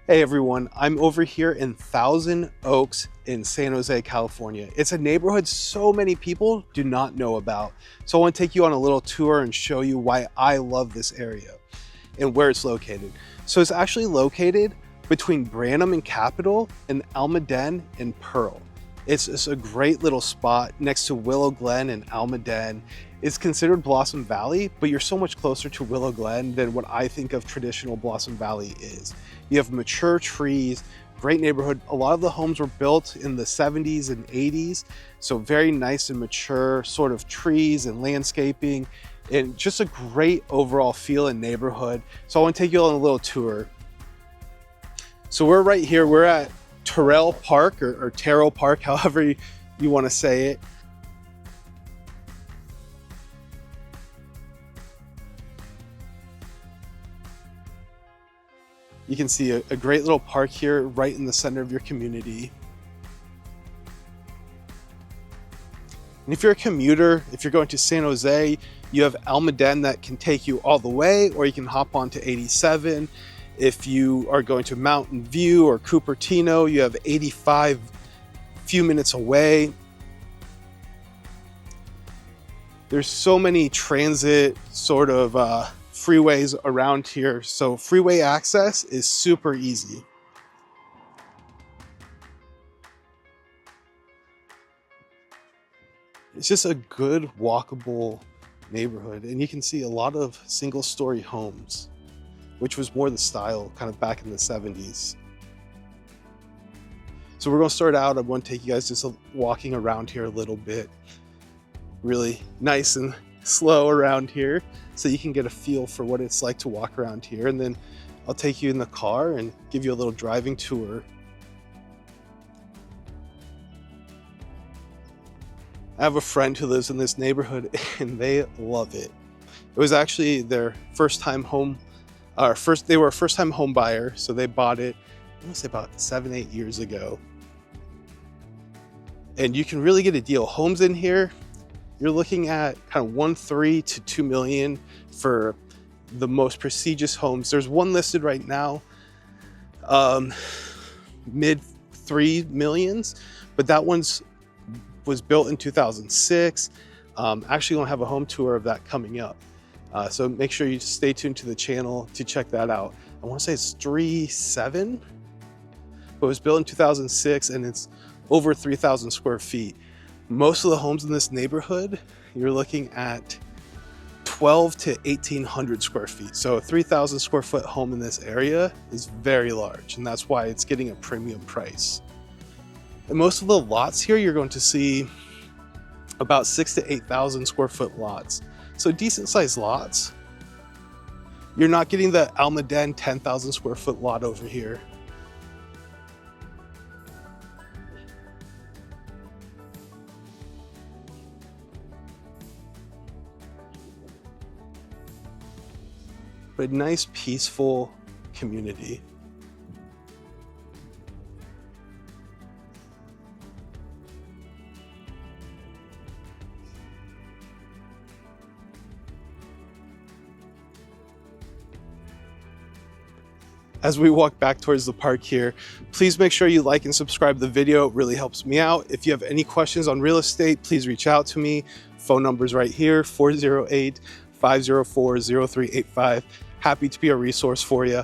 Hey everyone, I'm over here in Thousand Oaks in San Jose, California. It's a neighborhood so many people do not know about. So I want to take you on a little tour and show you why I love this area and where it's located. So it's actually located between Branham and Capitol and Almaden and Pearl. It's a great little spot next to Willow Glen and Almaden. It's considered Blossom Valley, but you're so much closer to Willow Glen than what I think of traditional Blossom Valley is. You have mature trees, great neighborhood. A lot of the homes were built in the 70s and 80s, so very nice and mature sort of trees and landscaping, and just a great overall feel and neighborhood. So I want to take you on a little tour. So we're right here, we're at Terrell Park or Terrell Park, however you want to say it. You can see a great little park here right in the center of your community. And if you're a commuter, if you're going to San Jose, you have Almaden that can take you all the way, or you can hop onto 87. If you are going to Mountain View or Cupertino, you have 85 a few minutes away. There's so many transit sort of freeways around here, so freeway access is super easy. It's just a good walkable neighborhood, and you can see a lot of single-story homes, which was more the style kind of back in the 70s. So we're going to start out. I want to take you guys just walking around here a little bit. Really nice and slow around here so you can get a feel for what it's like to walk around here, and then I'll take you in the car and give you a little driving tour. I have a friend who lives in this neighborhood and they love it. It was actually their first time home. They were a first-time home buyer, so they bought it, I want to say about 7-8 years ago. And you can really get a deal. Homes in here, you're looking at kind of 1.3 to 2 million for the most prestigious homes. There's one listed right now, mid 3 millions, but that was built in 2006. Actually gonna have a home tour of that coming up. So make sure you stay tuned to the channel to check that out. I want to say it's 3.7, but it was built in 2006 and it's over 3,000 square feet. Most of the homes in this neighborhood, you're looking at 12 to 1,800 square feet. So a 3,000 square foot home in this area is very large, and that's why it's getting a premium price. And most of the lots here, you're going to see about 6,000 to 8,000 square foot lots. So decent sized lots. You're not getting the Almaden 10,000 square foot lot over here. But a nice peaceful community. As we walk back towards the park here, please make sure you like and subscribe to the video. It really helps me out. If you have any questions on real estate, please reach out to me. Phone number's right here, 408-504-0385. Happy to be a resource for you.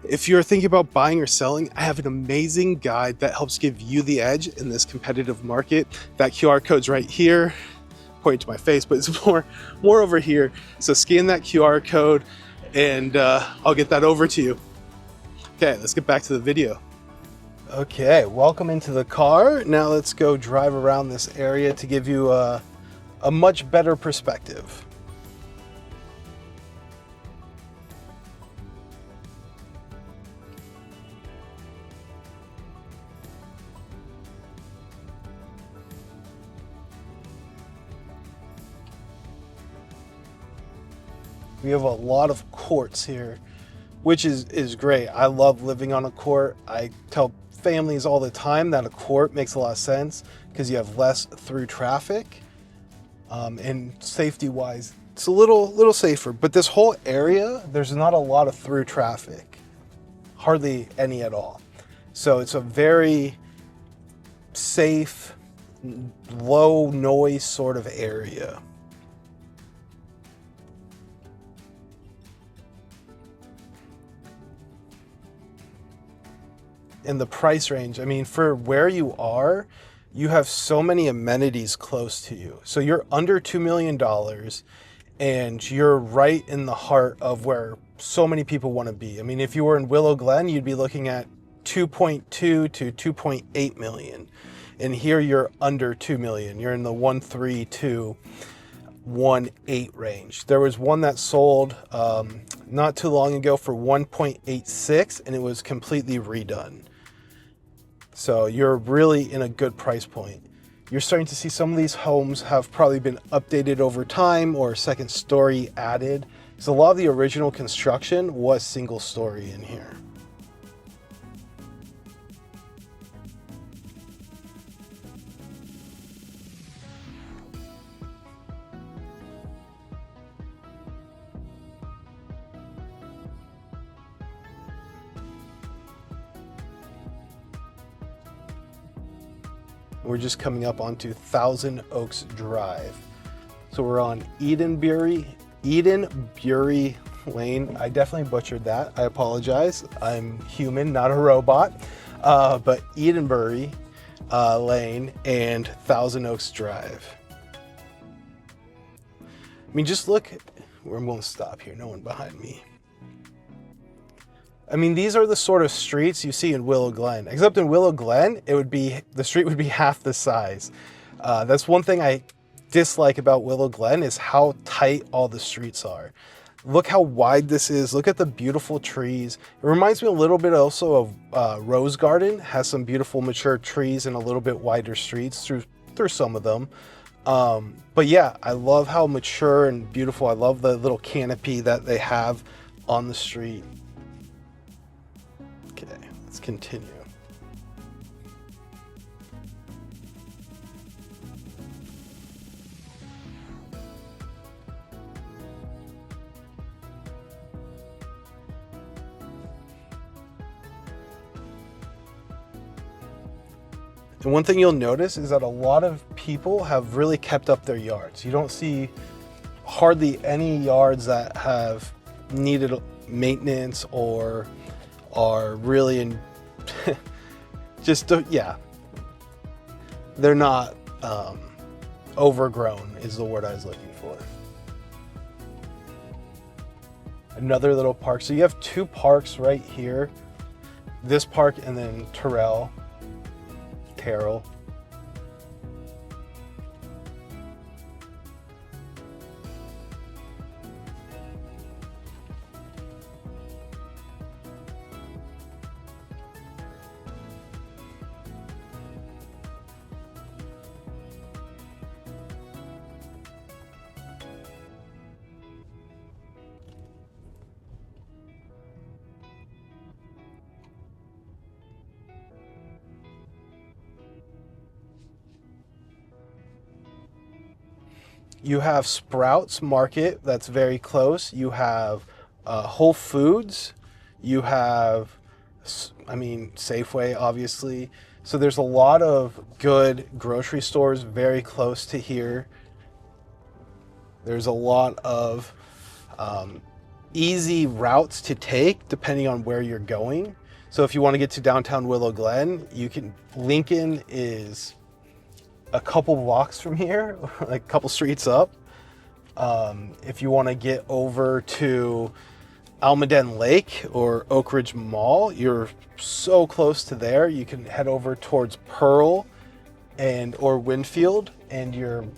If you're thinking about buying or selling, I have an amazing guide that helps give you the edge in this competitive market. That QR code's right here, pointing to my face, but it's more over here. So scan that QR code and I'll get that over to you. Okay, let's get back to the video. Okay, welcome into the car. Now let's go drive around this area to give you a much better perspective. We have a lot of courts here, which is great. I love living on a court. I tell families all the time that a court makes a lot of sense because you have less through traffic, and safety wise it's a little safer. But this whole area, there's not a lot of through traffic. hardly any at all. So it's a very safe, low noise sort of area. And the price range, I mean, for where you are, you have so many amenities close to you. So you're under $2 million and you're right in the heart of where so many people want to be. I mean, if you were in Willow Glen, you'd be looking at 2.2 to 2.8 million. And here you're under 2 million. You're in the 1.3 to 1.8 range. There was one that sold not too long ago for 1.86 and it was completely redone. So you're really in a good price point. You're starting to see some of these homes have probably been updated over time or a second story added. So a lot of the original construction was single story in here. We're just coming up onto Thousand Oaks Drive. So we're on Edenbury Lane. I definitely butchered that. I apologize. I'm human, not a robot. But Edenbury Lane and Thousand Oaks Drive. I mean, just look, I won't stop here, no one behind me. I mean, these are the sort of streets you see in Willow Glen, except in Willow Glen, the street would be half the size. That's one thing I dislike about Willow Glen is how tight all the streets are. Look how wide this is. Look at the beautiful trees. It reminds me a little bit also of Rose Garden, has some beautiful mature trees and a little bit wider streets through some of them. But yeah, I love how mature and beautiful. I love the little canopy that they have on the street. Okay, let's continue. And one thing you'll notice is that a lot of people have really kept up their yards. You don't see hardly any yards that have needed maintenance or are really in yeah, they're not overgrown is the word I was looking for. Another little park. So you have two parks right here, this park and then Terrell. You have Sprouts Market that's very close. You have Whole Foods. You have, I mean, Safeway, obviously. So there's a lot of good grocery stores very close to here. There's a lot of easy routes to take depending on where you're going. So if you want to get to downtown Willow Glen, Lincoln is a couple blocks from here, like a couple streets up. If you want to get over to Almaden Lake or Oakridge Mall, you're so close to there. You can head over towards Pearl or Lynfield and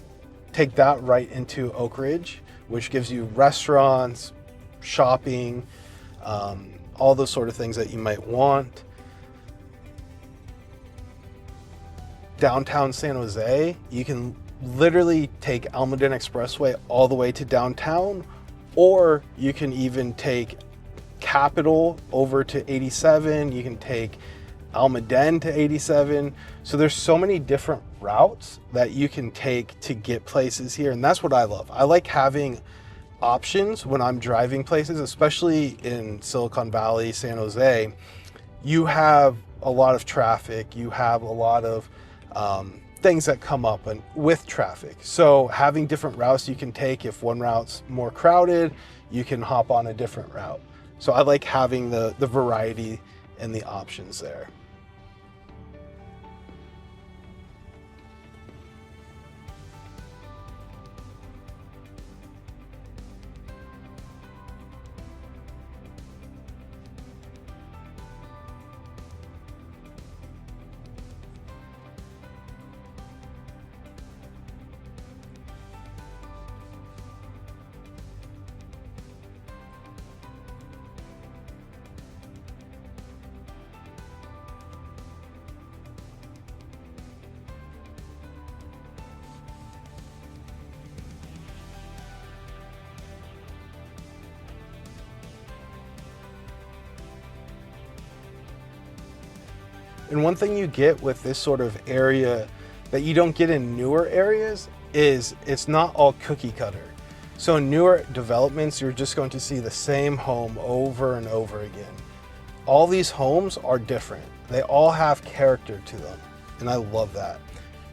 take that right into Oakridge, which gives you restaurants, shopping, all those sort of things that you might want. Downtown San Jose, you can literally take Almaden Expressway all the way to downtown, or you can even take Capitol over to 87. You can take Almaden to 87. So there's so many different routes that you can take to get places here, and that's what I love. I like having options when I'm driving places, especially in Silicon Valley, San Jose. You have a lot of traffic, you have a lot of things that come up and with traffic. So having different routes you can take, if one route's more crowded, you can hop on a different route. So I like having the variety and the options there. And one thing you get with this sort of area that you don't get in newer areas is it's not all cookie cutter. So in newer developments, you're just going to see the same home over and over again. All these homes are different. They all have character to them, and I love that.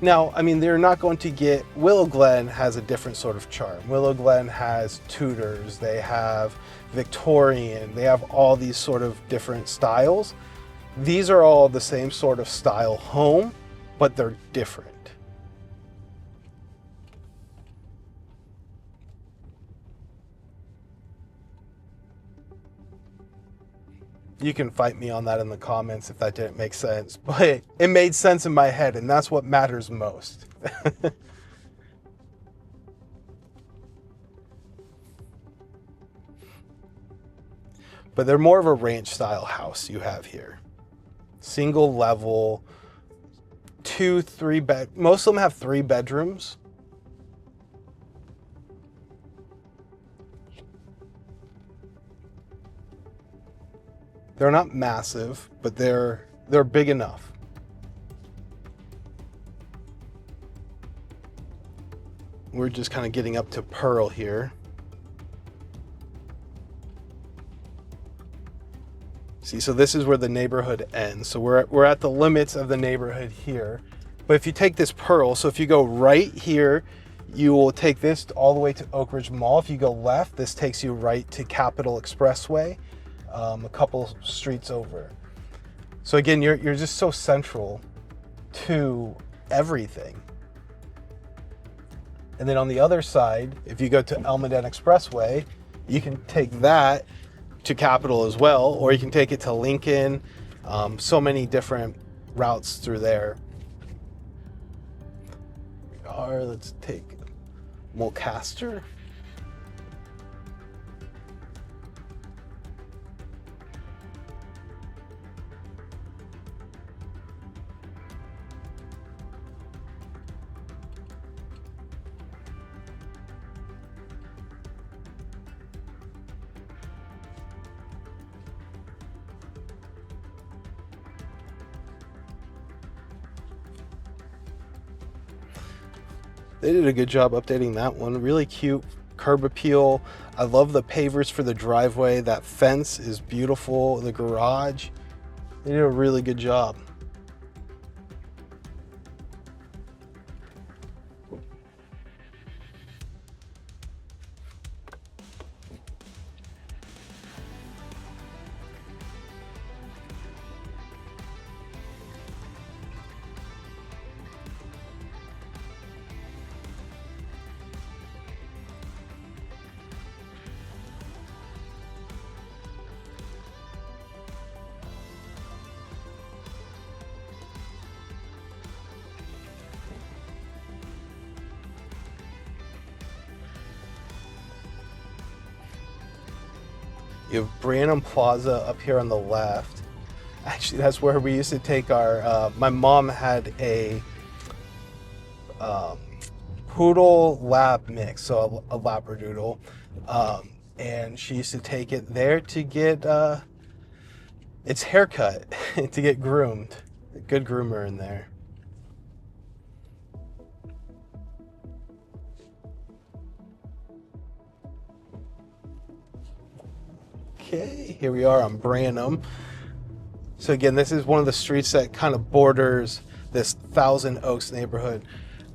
Now, I mean, they're not going to get, Willow Glen has a different sort of charm. Willow Glen has Tudors, they have Victorian, they have all these sort of different styles. These are all the same sort of style home, but they're different. You can fight me on that in the comments if that didn't make sense, but it made sense in my head, and that's what matters most. But they're more of a ranch style house you have here. Single level, 2, 3 bed. Most of them have 3 bedrooms. They're not massive, but they're big enough. We're just kind of getting up to Pearl here. See, so this is where the neighborhood ends. So we're at the limits of the neighborhood here. But if you take this Pearl, so if you go right here, you will take this all the way to Oakridge Mall. If you go left, this takes you right to Capitol Expressway, a couple streets over. So again, you're just so central to everything. And then on the other side, if you go to Almaden Expressway, you can take that to Capitol as well, or you can take it to Lincoln. So many different routes through there. Let's take Mulcaster. They did a good job updating that one. Really cute curb appeal. I love the pavers for the driveway. That fence is beautiful. The garage. They did a really good job. You have Branham Plaza up here on the left. Actually, that's where we used to take our, my mom had a poodle lab mix, so a labradoodle. And she used to take it there to get its haircut, to get groomed. A good groomer in there. Okay, here we are on Branham. So again, this is one of the streets that kind of borders this Thousand Oaks neighborhood.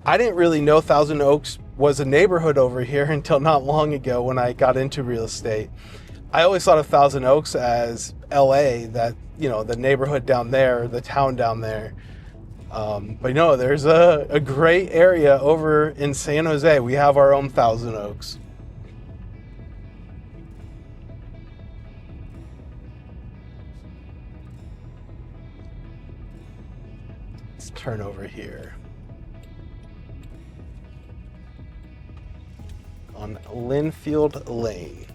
I didn't really know Thousand Oaks was a neighborhood over here until not long ago when I got into real estate. I always thought of Thousand Oaks as LA, that, you know, the neighborhood down there, the town down there. But no, there's a great area over in San Jose. We have our own Thousand Oaks. Let's turn over here. On Lynfield Lane.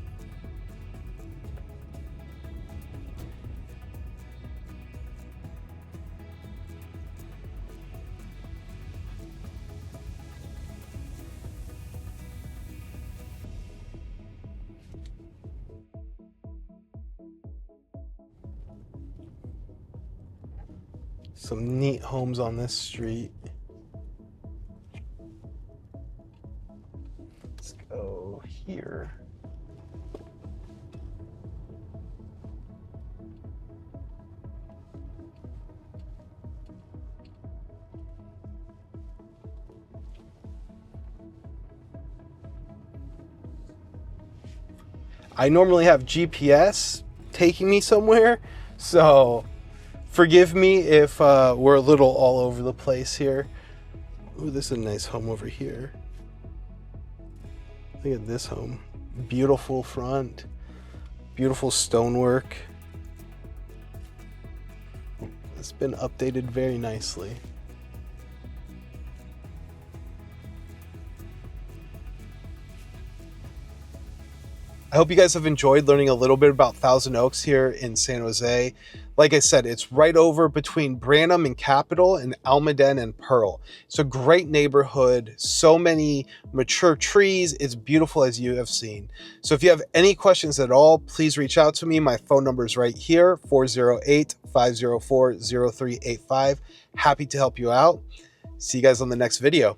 Some neat homes on this street. Let's go here. I normally have GPS taking me somewhere, so forgive me if we're a little all over the place here. Ooh, this is a nice home over here. Look at this home. Beautiful front, beautiful stonework. It's been updated very nicely. I hope you guys have enjoyed learning a little bit about Thousand Oaks here in San Jose. Like I said, it's right over between Branham and Capitol and Almaden and Pearl. It's a great neighborhood, so many mature trees. It's beautiful as you have seen. So if you have any questions at all, please reach out to me. My phone number is right here, 408-504-0385. Happy to help you out. See you guys on the next video.